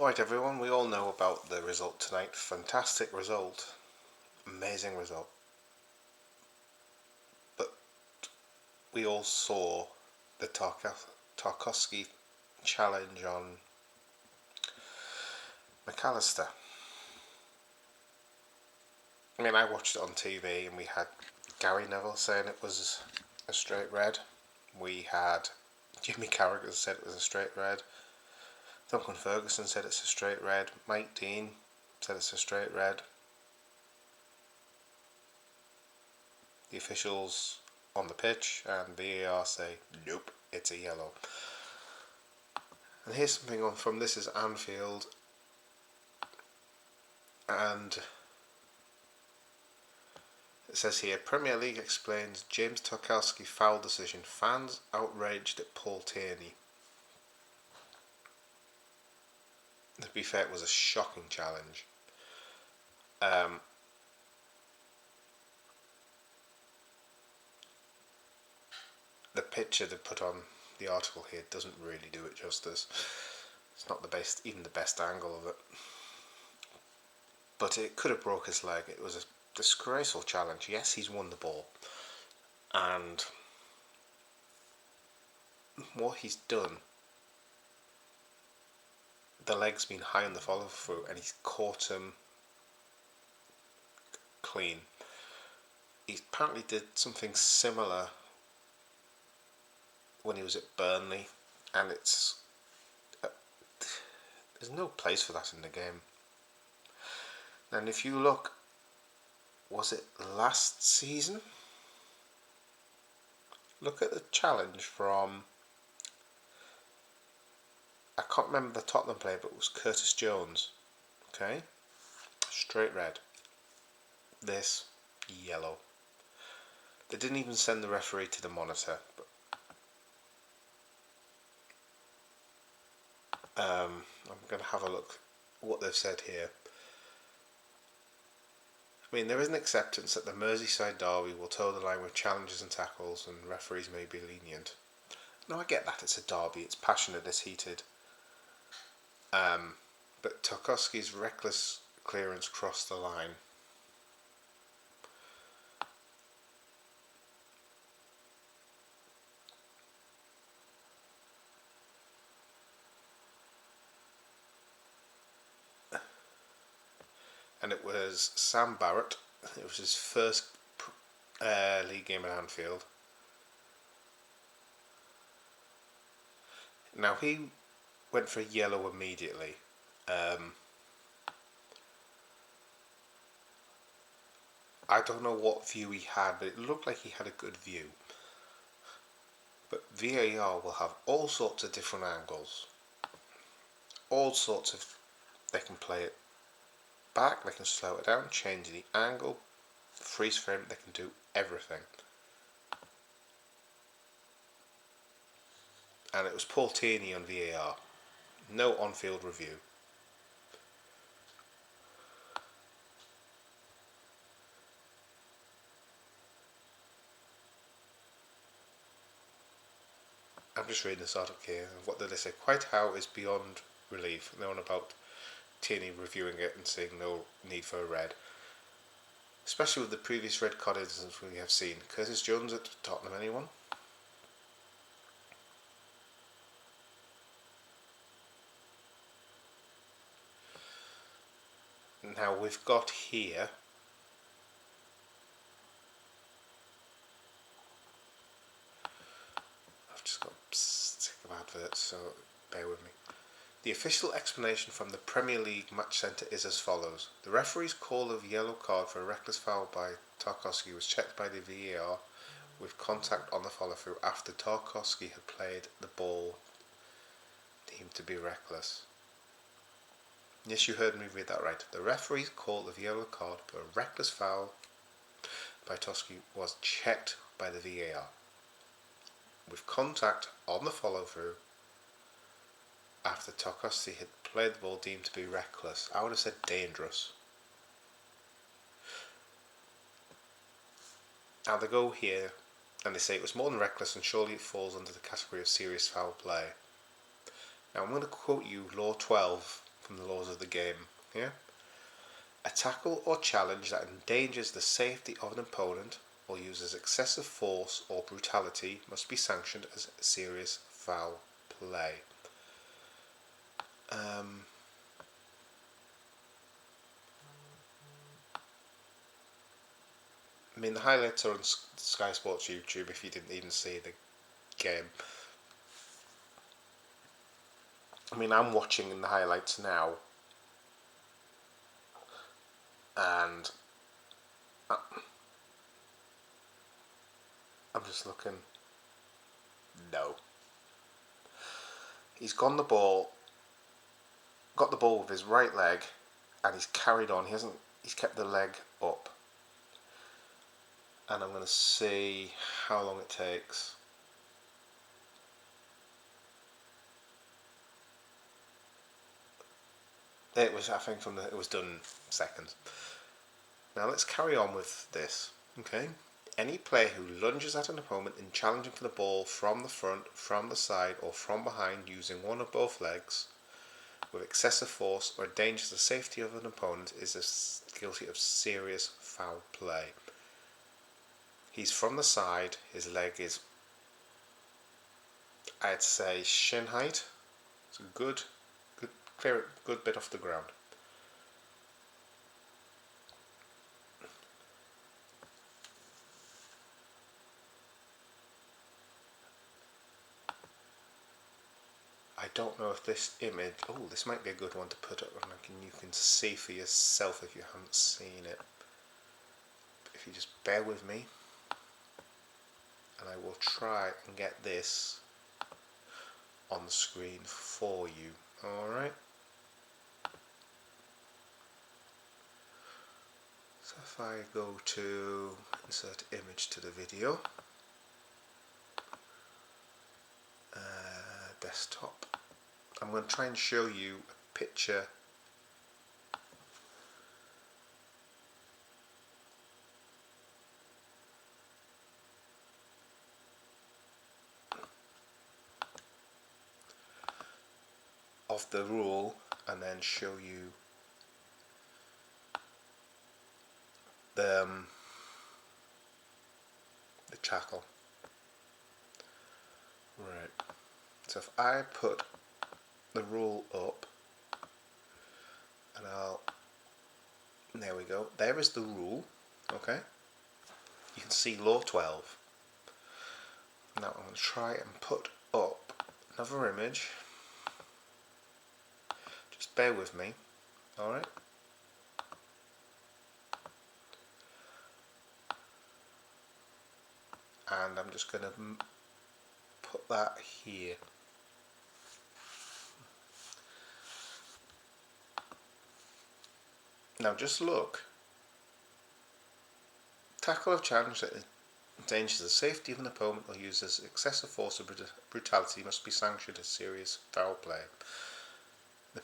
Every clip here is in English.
Right everyone, we all know about the result tonight. Fantastic result. Amazing result. But we all saw the Tarkowski challenge on McAllister. I mean, I watched it on TV and we had Gary Neville saying it was a straight red. We had Jimmy Carragher said it was a straight red. Duncan Ferguson said it's a straight red. Mike Dean said it's a straight red. The officials on the pitch and VAR say, nope, it's a yellow. And here's something on from This Is Anfield, and it says here, Premier League explains James Tarkowski foul decision, fans outraged at Paul Tierney. To be fair, it was a shocking challenge. The picture they put on the article here doesn't really do it justice. It's not even the best angle of it. But it could have broke his leg. It was a disgraceful challenge. Yes, he's won the ball. And what he's done, the leg's been high on the follow through and he's caught him clean. He apparently did something similar when he was at Burnley, and there's no place for that in the game. And if you look, was it last season? Look at the challenge from, I can't remember the Tottenham player, but it was Curtis Jones. Okay, straight red. This, yellow. They didn't even send the referee to the monitor. But I'm going to have a look at what they've said here. I mean, there is an acceptance that the Merseyside derby will toe the line with challenges and tackles, and referees may be lenient. No, I get that, it's a derby, it's passionate, it's heated. But Tarkowski's reckless clearance crossed the line. And it was Sam Barrett. It was his first league game at Anfield. Now he went for a yellow immediately. I don't know what view he had, but it looked like he had a good view. But VAR will have all sorts of different angles. They can play it back, they can slow it down, change the angle, freeze frame, they can do everything. And it was Paul Tierney on VAR. No on-field review. I'm just reading this article here. What did they say? Quite how is beyond relief. And they're on about Tierney reviewing it and saying no need for a red. Especially with the previous red card incidents we have seen. Curtis Jones at Tottenham, anyone? Now we've got here I've just got sick of adverts, so bear with me. The official explanation from the Premier League Match Centre is as follows. The referee's call of yellow card for a reckless foul by Tarkowski was checked by the VAR with contact on the follow-through after Tarkowski had played the ball deemed to be reckless. Yes, you heard me read that right. The referee's call of yellow card for a reckless foul by Tarkowski was checked by the VAR with contact on the follow-through after Tarkowski had played the ball deemed to be reckless. I would have said dangerous. Now they go here and they say it was more than reckless and surely it falls under the category of serious foul play. Now I'm going to quote you Law 12 from the laws of the game. Yeah? A tackle or challenge that endangers the safety of an opponent or uses excessive force or brutality must be sanctioned as serious foul play. I mean, the highlights are on Sky Sports YouTube if you didn't even see the game. I mean, I'm watching the highlights now, and I'm just looking. No. He's got the ball with his right leg, and he's carried on. He's kept the leg up. And I'm going to see how long it takes. It was, I think, it was done seconds. Now let's carry on with this. Okay. Any player who lunges at an opponent in challenging for the ball from the front, from the side, or from behind using one or both legs with excessive force or endangers the safety of an opponent is guilty of serious foul play. He's from the side. His leg is, I'd say, shin height. It's a good bit off the ground. I don't know if this image. Oh, this might be a good one to put up, and you can see for yourself if you haven't seen it. If you just bear with me, and I will try and get this on the screen for you. All right. So if I go to insert image to the video, desktop, I'm going to try and show you a picture of the rule and then show you the tackle. Right. So if I put the rule up, and there we go. There is the rule. Okay. You can see law 12. Now I'm going to try and put up another image. Just bear with me. All right. And I'm just going to put that here. Now just look. Tackle or challenge that endangers the safety of an opponent or uses excessive force or brutality must be sanctioned as serious foul play. The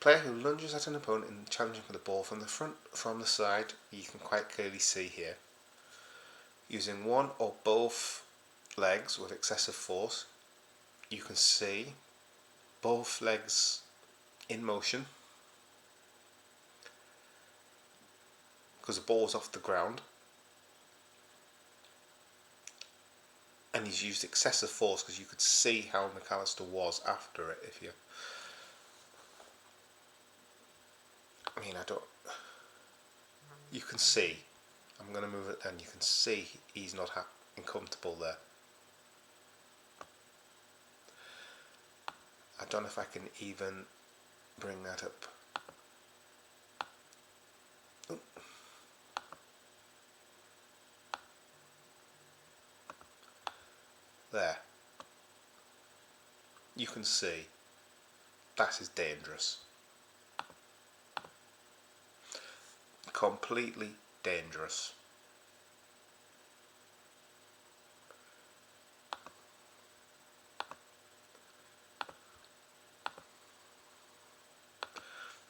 player who lunges at an opponent in challenging for the ball from the front, from the side, you can quite clearly see here, using one or both legs with excessive force, you can see both legs in motion because the ball's off the ground, and he's used excessive force because you could see how McAllister was after it. If you, I mean, you can see, I'm going to move it and you can see he's not uncomfortable there. I don't know if I can even bring that up. Oh. There. You can see that is dangerous. Completely dangerous.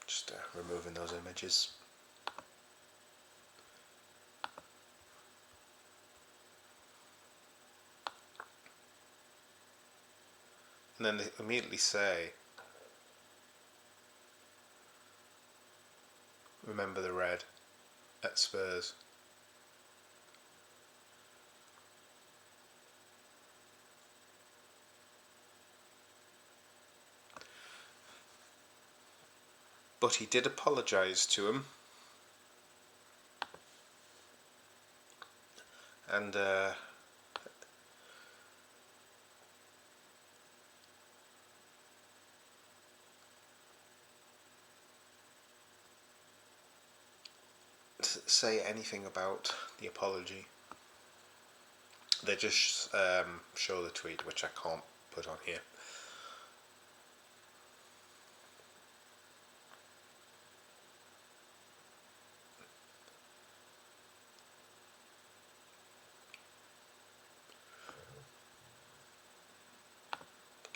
Just removing those images. And then they immediately say remember the red at Spurs. But he did apologise to him, and say anything about the apology. They just show the tweet, which I can't put on here.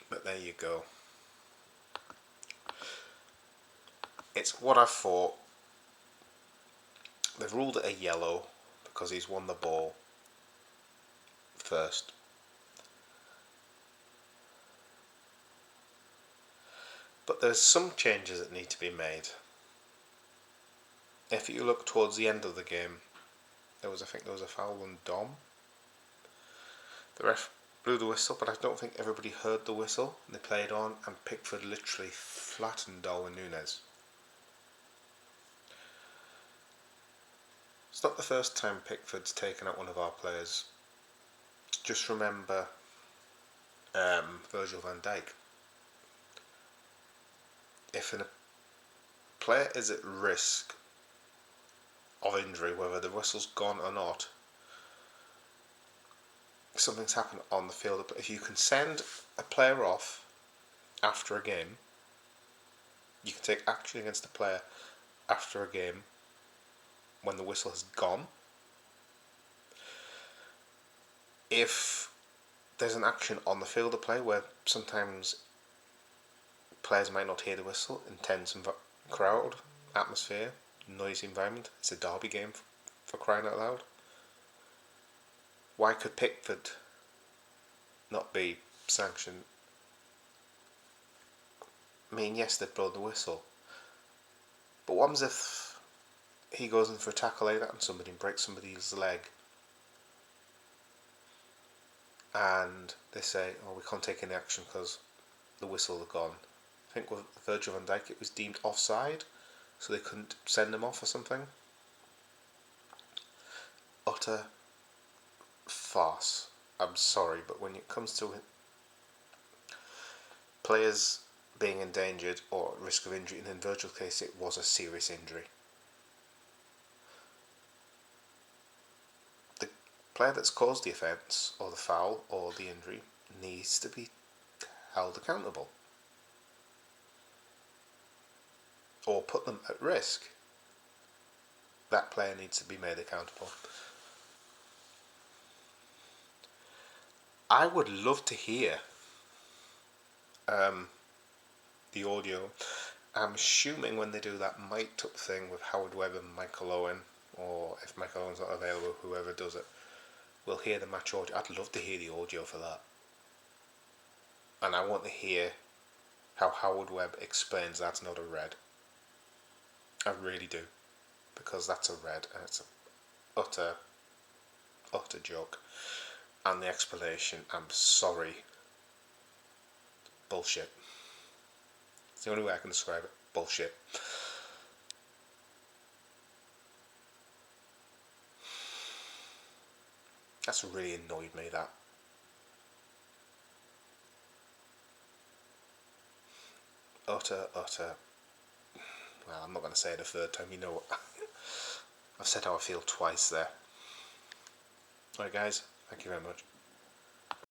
But there you go. It's what I thought. They've ruled it a yellow because he's won the ball first. But there's some changes that need to be made. If you look towards the end of the game, I think there was a foul on Dom. The ref blew the whistle, but I don't think everybody heard the whistle. And they played on, and Pickford literally flattened Darwin Núñez. It's not the first time Pickford's taken out one of our players. Just remember Virgil van Dijk. If a player is at risk of injury, whether the whistle's gone or not, something's happened on the field. If you can send a player off after a game, you can take action against a player after a game when the whistle has gone. If there's an action on the field of play where sometimes players might not hear the whistle, intense crowd, atmosphere, noisy environment, it's a derby game for crying out loud. Why could Pickford not be sanctioned? I mean, yes, they've blown the whistle, but what happens if he goes in for a tackle like that and somebody breaks somebody's leg, and they say, oh, we can't take any action because the whistle had gone. I think with Virgil van Dijk it was deemed offside, so they couldn't send him off or something. Utter farce. I'm sorry, but when it comes to players being endangered or at risk of injury, and in Virgil's case it was a serious injury, the player that's caused the offence or the foul or the injury needs to be held accountable or put them at risk. That player needs to be made accountable. I would love to hear the audio. I'm assuming when they do that mic'd up thing with Howard Webb and Michael Owen, or if Michael Owen's not available, whoever does it, will hear the match audio. I'd love to hear the audio for that. And I want to hear how Howard Webb explains that's not a red. I really do. Because that's a red, and it's an utter joke. And the explanation, I'm sorry, bullshit. It's the only way I can describe it. Bullshit. That's really annoyed me, that. Utter. Well, I'm not going to say it a third time, you know what. I've said how I feel twice there. Alright guys, thank you very much.